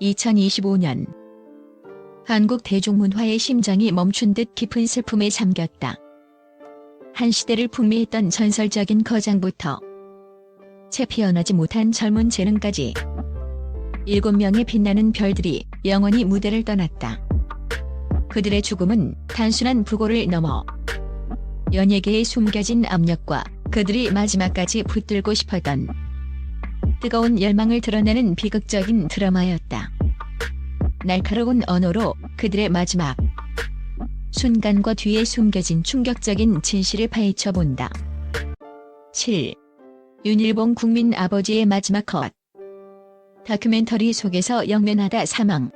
2025년 한국 대중문화의 심장이 멈춘 듯 깊은 슬픔에 잠겼다. 한 시대를 풍미했던 전설적인 거장부터 채 피어나지 못한 젊은 재능까지 7명의 빛나는 별들이 영원히 무대를 떠났다. 그들의 죽음은 단순한 부고를 넘어 연예계에 숨겨진 압력과 그들이 마지막까지 붙들고 싶었던 뜨거운 열망을 드러내는 비극적인 드라마였다. 날카로운 언어로 그들의 마지막 순간과 뒤에 숨겨진 충격적인 진실을 파헤쳐본다. 7. 윤일봉 국민 아버지의 마지막 컷. 다큐멘터리 속에서 영면하다 사망.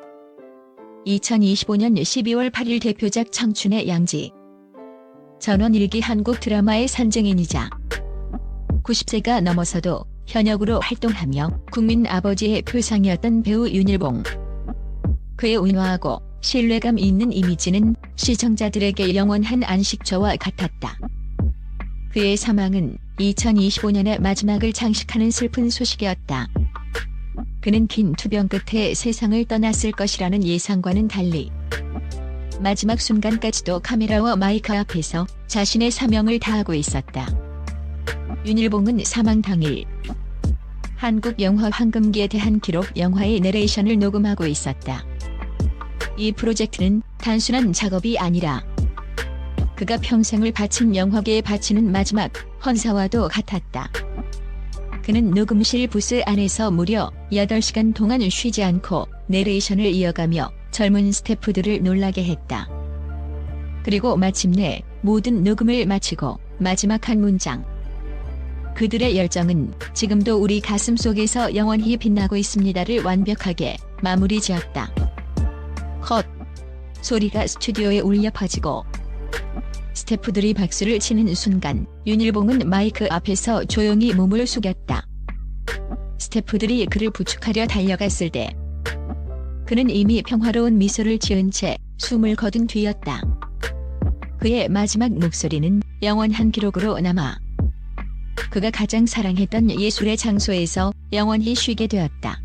2025년 12월 8일 대표작 청춘의 양지. 전원일기 한국 드라마의 산증인이자 90세가 넘어서도 현역으로 활동하며 국민 아버지의 표상이었던 배우 윤일봉. 그의 온화하고 신뢰감 있는 이미지는 시청자들에게 영원한 안식처와 같았다. 그의 사망은 2025년의 마지막을 장식하는 슬픈 소식이었다. 그는 긴 투병 끝에 세상을 떠났을 것이라는 예상과는 달리 마지막 순간까지도 카메라와 마이크 앞에서 자신의 사명을 다하고 있었다. 윤일봉은 사망 당일 한국 영화 황금기에 대한 기록 영화의 내레이션을 녹음하고 있었다. 이 프로젝트는 단순한 작업이 아니라 그가 평생을 바친 영화계에 바치는 마지막 헌사와도 같았다. 그는 녹음실 부스 안에서 무려 8시간 동안 쉬지 않고 내레이션을 이어가며 젊은 스태프들을 놀라게 했다. 그리고 마침내 모든 녹음을 마치고 마지막 한 문장. 그들의 열정은 지금도 우리 가슴 속에서 영원히 빛나고 있습니다를 완벽하게 마무리 지었다. 컷. 소리가 스튜디오에 울려 퍼지고 스태프들이 박수를 치는 순간 윤일봉은 마이크 앞에서 조용히 몸을 숙였다. 스태프들이 그를 부축하려 달려갔을 때 그는 이미 평화로운 미소를 지은 채 숨을 거둔 뒤였다. 그의 마지막 목소리는 영원한 기록으로 남아 그가 가장 사랑했던 예술의 장소에서 영원히 쉬게 되었다.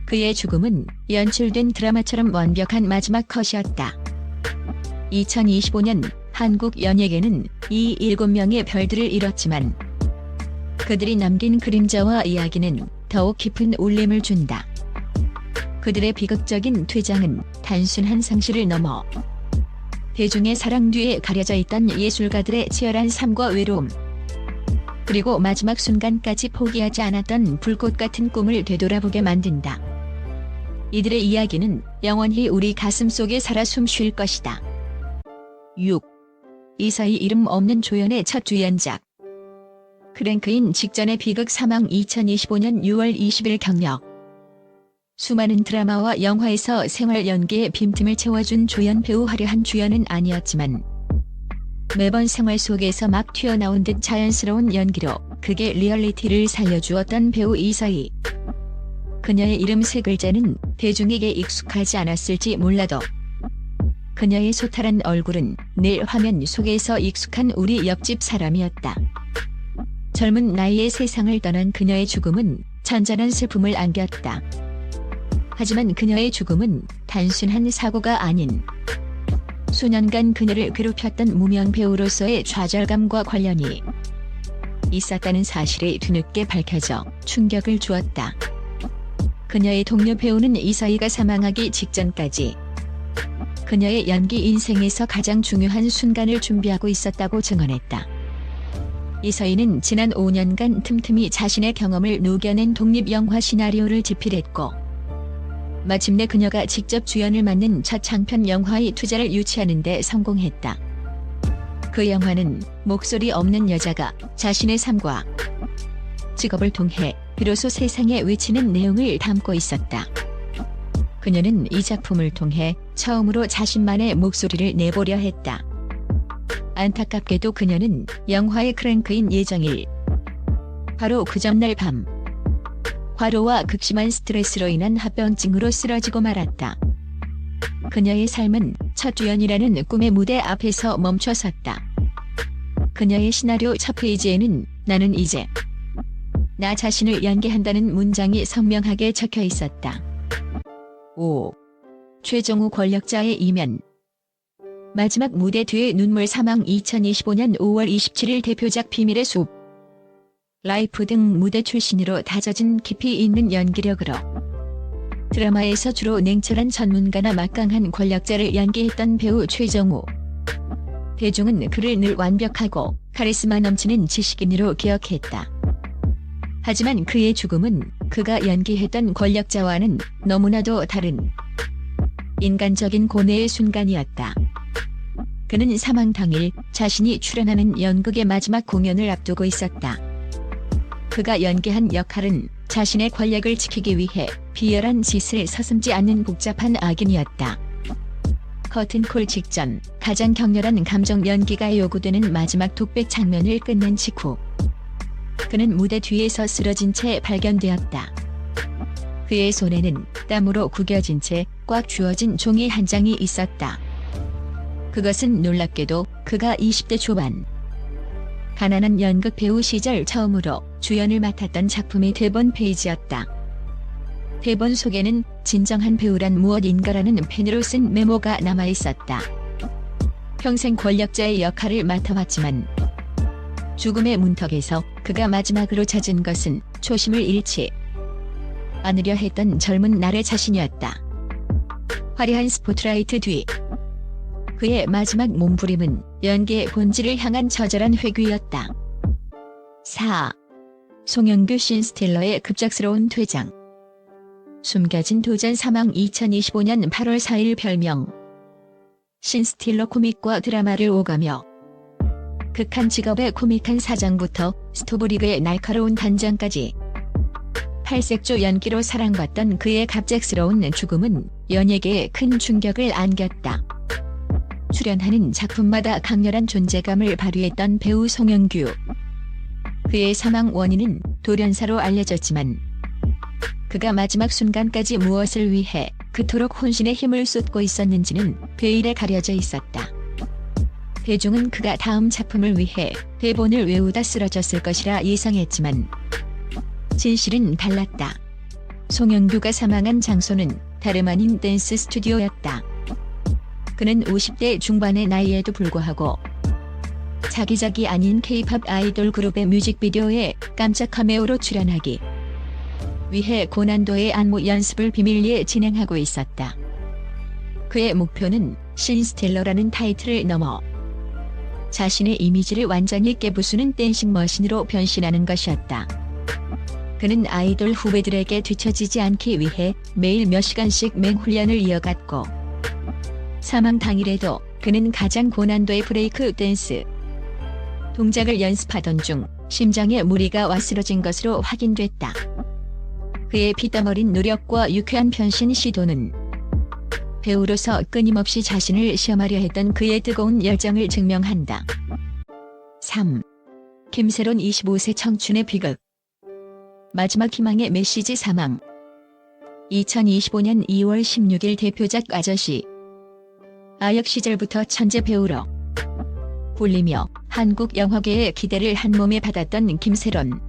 그의 죽음은 연출된 드라마처럼 완벽한 마지막 컷이었다. 2025년 한국 연예계는 이 7명의 별들을 잃었지만 그들이 남긴 그림자와 이야기는 더욱 깊은 울림을 준다. 그들의 비극적인 퇴장은 단순한 상실을 넘어 대중의 사랑 뒤에 가려져 있던 예술가들의 치열한 삶과 외로움, 그리고 마지막 순간까지 포기하지 않았던 불꽃 같은 꿈을 되돌아보게 만든다. 이들의 이야기는 영원히 우리 가슴 속에 살아 숨 쉴 것이다. 6. 이사희 이름 없는 조연의 첫 주연작. 크랭크인 직전의 비극 사망 2025년 6월 20일 경력. 수많은 드라마와 영화에서 생활 연기의 빈틈을 채워준 조연 배우 화려한 주연은 아니었지만 매번 생활 속에서 막 튀어나온 듯 자연스러운 연기로 극의 리얼리티를 살려주었던 배우 이사희. 그녀의 이름 3글자는 대중에게 익숙하지 않았을지 몰라도 그녀의 소탈한 얼굴은 늘 화면 속에서 익숙한 우리 옆집 사람이었다. 젊은 나이에 세상을 떠난 그녀의 죽음은 잔잔한 슬픔을 안겼다. 하지만 그녀의 죽음은 단순한 사고가 아닌 수년간 그녀를 괴롭혔던 무명 배우로서의 좌절감과 관련이 있었다는 사실이 뒤늦게 밝혀져 충격을 주었다. 그녀의 동료 배우는 이사희가 사망하기 직전까지 그녀의 연기 인생에서 가장 중요한 순간을 준비하고 있었다고 증언했다. 이사희는 지난 5년간 틈틈이 자신의 경험을 녹여낸 독립영화 시나리오를 집필했고 마침내 그녀가 직접 주연을 맡는 첫 장편 영화의 투자를 유치하는 데 성공했다. 그 영화는 목소리 없는 여자가 자신의 삶과 직업을 통해 비로소 세상에 외치는 내용을 담고 있었다. 그녀는 이 작품을 통해 처음으로 자신만의 목소리를 내보려 했다. 안타깝게도 그녀는 영화의 크랭크인 예정일 바로 그 전날 밤 과로와 극심한 스트레스로 인한 합병증으로 쓰러지고 말았다. 그녀의 삶은 첫 주연이라는 꿈의 무대 앞에서 멈춰섰다. 그녀의 시나리오 첫 페이지에는 나는 이제 나 자신을 연기한다는 문장이 선명하게 적혀 있었다. 5. 최정우 권력자의 이면. 마지막 무대 뒤의 눈물 사망 2025년 5월 27일 대표작 비밀의 숲. 라이프 등 무대 출신으로 다져진 깊이 있는 연기력으로 드라마에서 주로 냉철한 전문가나 막강한 권력자를 연기했던 배우 최정우. 대중은 그를 늘 완벽하고 카리스마 넘치는 지식인으로 기억했다. 하지만 그의 죽음은 그가 연기했던 권력자와는 너무나도 다른 인간적인 고뇌의 순간이었다. 그는 사망 당일 자신이 출연하는 연극의 마지막 공연을 앞두고 있었다. 그가 연기한 역할은 자신의 권력을 지키기 위해 비열한 짓을 서슴지 않는 복잡한 악인이었다. 커튼콜 직전 가장 격렬한 감정 연기가 요구되는 마지막 독백 장면을 끝낸 직후 그는 무대 뒤에서 쓰러진 채 발견되었다. 그의 손에는 땀으로 구겨진 채 꽉 쥐어진 종이 한 장이 있었다. 그것은 놀랍게도 그가 20대 초반 가난한 연극 배우 시절 처음으로 주연을 맡았던 작품의 대본 페이지였다. 대본 속에는 진정한 배우란 무엇인가라는 펜으로 쓴 메모가 남아있었다. 평생 권력자의 역할을 맡아왔지만 죽음의 문턱에서 그가 마지막으로 찾은 것은 초심을 잃지 않으려 했던 젊은 날의 자신이었다. 화려한 스포트라이트 뒤 그의 마지막 몸부림은 연기의 본질을 향한 처절한 회귀였다. 4. 송영규 신스틸러의 급작스러운 퇴장. 숨겨진 도전 사망 2025년 8월 4일 별명 신스틸러 코믹과 드라마를 오가며 극한 직업의 코믹한 사장부터 스토브리그의 날카로운 단장까지 팔색조 연기로 사랑받던 그의 갑작스러운 죽음은 연예계에 큰 충격을 안겼다. 출연하는 작품마다 강렬한 존재감을 발휘했던 배우 송영규. 그의 사망 원인은 돌연사로 알려졌지만 그가 마지막 순간까지 무엇을 위해 그토록 혼신의 힘을 쏟고 있었는지는 베일에 가려져 있었다. 대중은 그가 다음 작품을 위해 대본을 외우다 쓰러졌을 것이라 예상했지만 진실은 달랐다. 송영규가 사망한 장소는 다름 아닌 댄스 스튜디오였다. 그는 50대 중반의 나이에도 불구하고 자기작이 아닌 K-팝 아이돌 그룹의 뮤직비디오에 깜짝 카메오로 출연하기 위해 고난도의 안무 연습을 비밀리에 진행하고 있었다. 그의 목표는 신스틸러라는 타이틀을 넘어 자신의 이미지를 완전히 깨부수는 댄싱 머신으로 변신하는 것이었다. 그는 아이돌 후배들에게 뒤처지지 않기 위해 매일 몇 시간씩 맹훈련을 이어갔고 사망 당일에도 그는 가장 고난도의 브레이크 댄스 동작을 연습하던 중 심장에 무리가 와 쓰러진 것으로 확인됐다. 그의 피땀 어린 노력과 유쾌한 변신 시도는 배우로서 끊임없이 자신을 시험하려 했던 그의 뜨거운 열정을 증명한다. 3. 김세론 25세 청춘의 비극. 마지막 희망의 메시지 사망. 2025년 2월 16일 대표작 아저씨. 아역 시절부터 천재 배우로 불리며 한국 영화계의 기대를 한몸에 받았던 김세론.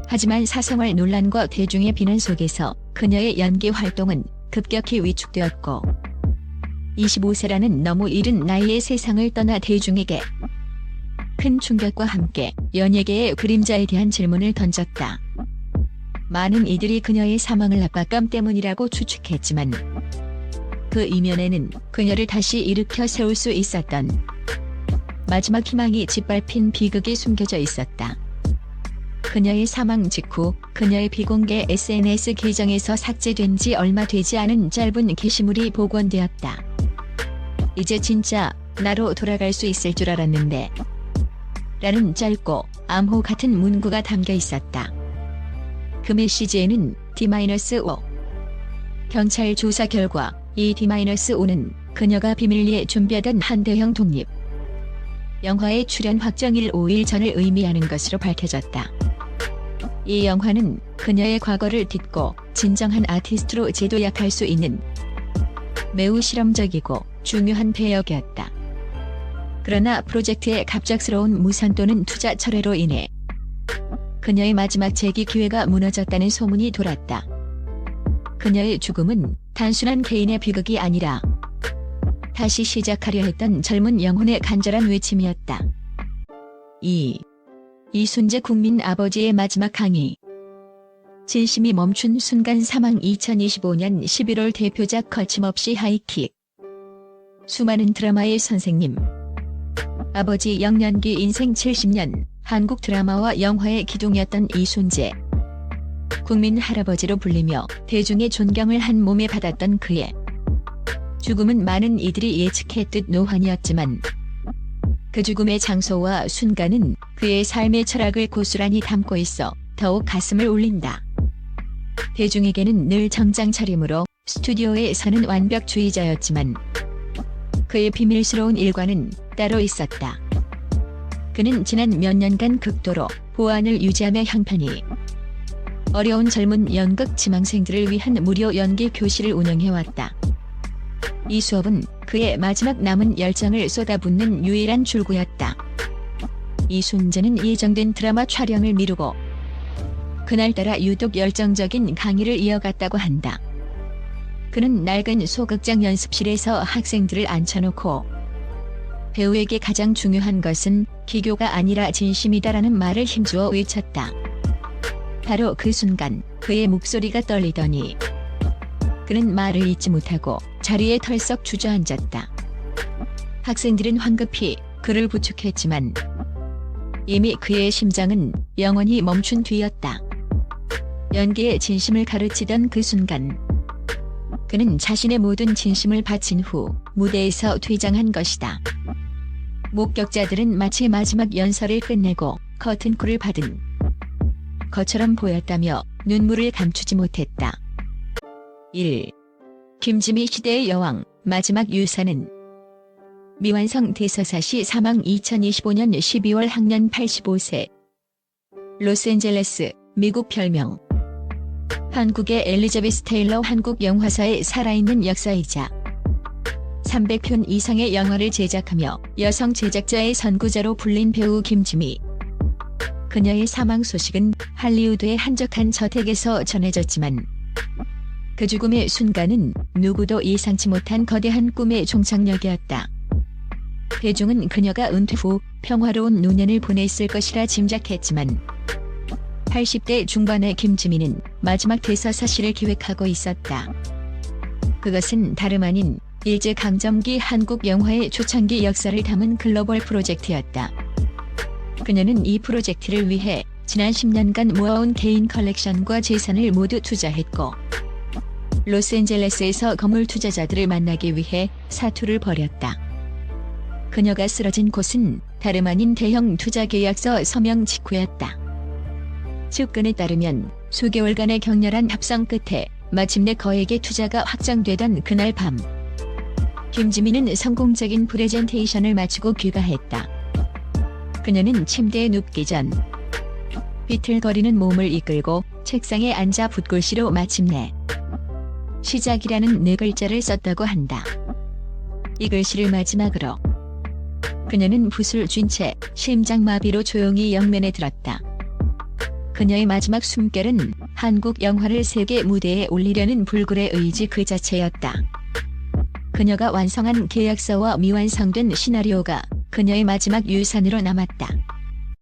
하지만 사생활 논란과 대중의 비난 속에서 그녀의 연기 활동은 급격히 위축되었고 25세라는 너무 이른 나이에 세상을 떠나 대중에게 큰 충격과 함께 연예계의 그림자에 대한 질문을 던졌다. 많은 이들이 그녀의 사망을 압박감 때문이라고 추측했지만 그 이면에는 그녀를 다시 일으켜 세울 수 있었던 마지막 희망이 짓밟힌 비극이 숨겨져 있었다. 그녀의 사망 직후 그녀의 비공개 SNS 계정에서 삭제된 지 얼마 되지 않은 짧은 게시물이 복원되었다. 이제 진짜 나로 돌아갈 수 있을 줄 알았는데 라는 짧고 암호 같은 문구가 담겨 있었다. 그 메시지에는 D-5 경찰 조사 결과 이 D-5는 그녀가 비밀리에 준비하던 한 대형 독립 영화의 출연 확정일 5일 전을 의미하는 것으로 밝혀졌다. 이 영화는 그녀의 과거를 딛고 진정한 아티스트로 재도약할 수 있는 매우 실험적이고 중요한 배역이었다. 그러나 프로젝트의 갑작스러운 무산 또는 투자 철회로 인해 그녀의 마지막 재기 기회가 무너졌다는 소문이 돌았다. 그녀의 죽음은 단순한 개인의 비극이 아니라 다시 시작하려 했던 젊은 영혼의 간절한 외침이었다. 이순재 국민 아버지의 마지막 강의. 진심이 멈춘 순간 사망. 2025년 11월 대표작 거침없이 하이킥. 수많은 드라마의 선생님. 아버지 영년기 인생 70년 한국 드라마와 영화의 기둥이었던 이순재. 국민 할아버지로 불리며 대중의 존경을 한 몸에 받았던 그의 죽음은 많은 이들이 예측했듯 노환이었지만 그 죽음의 장소와 순간은 그의 삶의 철학을 고스란히 담고 있어 더욱 가슴을 울린다. 대중에게는 늘 정장 차림으로 스튜디오에 서는 완벽주의자였지만 그의 비밀스러운 일과는 따로 있었다. 그는 지난 몇 년간 극도로 보안을 유지하며 형편이 어려운 젊은 연극 지망생들을 위한 무료 연기 교실을 운영해왔다. 이 수업은 그의 마지막 남은 열정을 쏟아붓는 유일한 출구였다. 이순재는 예정된 드라마 촬영을 미루고 그날따라 유독 열정적인 강의를 이어갔다고 한다. 그는 낡은 소극장 연습실에서 학생들을 앉혀놓고 배우에게 가장 중요한 것은 기교가 아니라 진심이다라는 말을 힘주어 외쳤다. 바로 그 순간 그의 목소리가 떨리더니 그는 말을 잇지 못하고 자리에 털썩 주저앉았다. 학생들은 황급히 그를 부축했지만 이미 그의 심장은 영원히 멈춘 뒤였다. 연기의 진심을 가르치던 그 순간 그는 자신의 모든 진심을 바친 후 무대에서 퇴장한 것이다. 목격자들은 마치 마지막 연설을 끝내고 커튼콜을 받은 것처럼 보였다며 눈물을 감추지 못했다. 1. 김지미 시대의 여왕 마지막 유산은 미완성 대서사시 사망. 2025년 12월 학년 85세 로스앤젤레스 미국. 별명 한국의 엘리자베스 테일러. 한국 영화사의 살아있는 역사이자 300편 이상의 영화를 제작하며 여성 제작자의 선구자로 불린 배우 김지미. 그녀의 사망 소식은 할리우드의 한적한 저택에서 전해졌지만 그 죽음의 순간은 누구도 예상치 못한 거대한 꿈의 종착역이었다. 대중은 그녀가 은퇴 후 평화로운 노년을 보냈을 것이라 짐작했지만 80대 중반의 김지미는 마지막 대서사시를 기획하고 있었다. 그것은 다름 아닌 일제강점기 한국 영화의 초창기 역사를 담은 글로벌 프로젝트였다. 그녀는 이 프로젝트를 위해 지난 10년간 모아온 개인 컬렉션과 재산을 모두 투자했고 로스앤젤레스에서 거물 투자자들을 만나기 위해 사투를 벌였다. 그녀가 쓰러진 곳은 다름 아닌 대형 투자계약서 서명 직후였다. 측근에 따르면 수개월간의 격렬한 협상 끝에 마침내 거액의 투자가 확정되던 그날 밤 김지미는 성공적인 프레젠테이션을 마치고 귀가했다. 그녀는 침대에 눕기 전 비틀거리는 몸을 이끌고 책상에 앉아 붓글씨로 마침내 시작이라는 4글자를 썼다고 한다. 이 글씨를 마지막으로 그녀는 붓을 쥔 채 심장마비로 조용히 영면에 들었다. 그녀의 마지막 숨결은 한국 영화를 세계 무대에 올리려는 불굴의 의지 그 자체였다. 그녀가 완성한 계약서와 미완성된 시나리오가 그녀의 마지막 유산으로 남았다.